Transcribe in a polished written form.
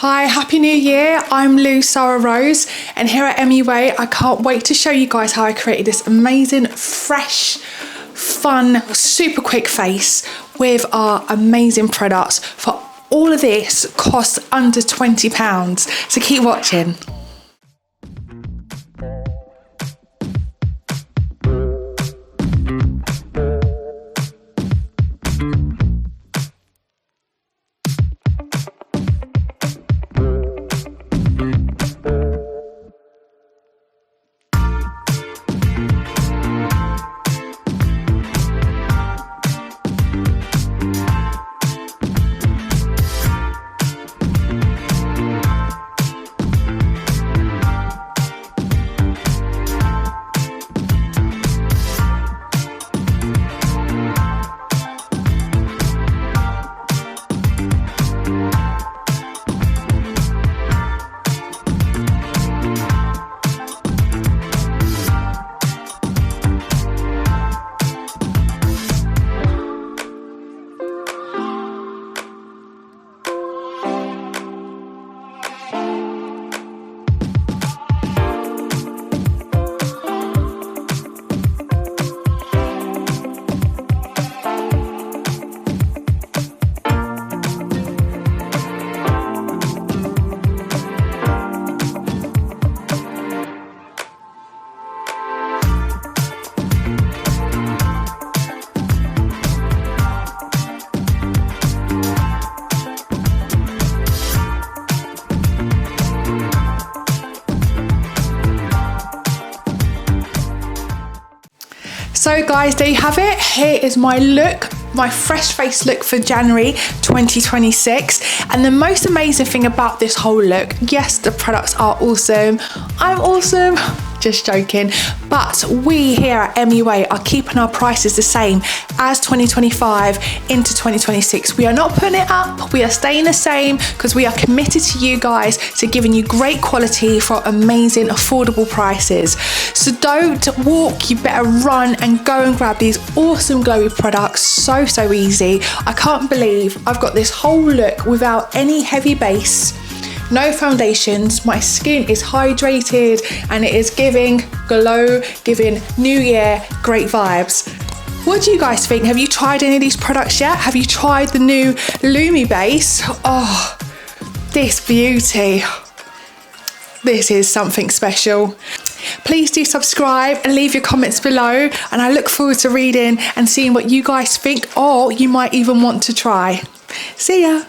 Hi, Happy New Year. I'm Lou Sarah Rose, and here at MUA, I can't wait to show you guys how I created this amazing, fresh, fun, super quick face with our amazing products. For all of this costs under £20, so keep watching. So guys, there you have it. Here is my look, my fresh face look for January 2026. And the most amazing thing about this whole look, yes, the products are awesome. I'm awesome. Just joking. But we here at MUA are keeping our prices the same as 2025 into 2026. We are not putting it up, we are staying the same because we are committed to you guys, to giving you great quality for amazing, affordable prices. So don't walk, you better run and go and grab these awesome glowy products. So easy. I can't believe I've got this whole look without any heavy base. No foundations, my skin is hydrated and it is giving glow, giving new year, great vibes. What do you guys think? Have you tried any of these products yet? Have you tried the new Lumi Base? Oh, this beauty. This is something special. Please do subscribe and leave your comments below, and I look forward to reading and seeing what you guys think, or you might even want to try. See ya.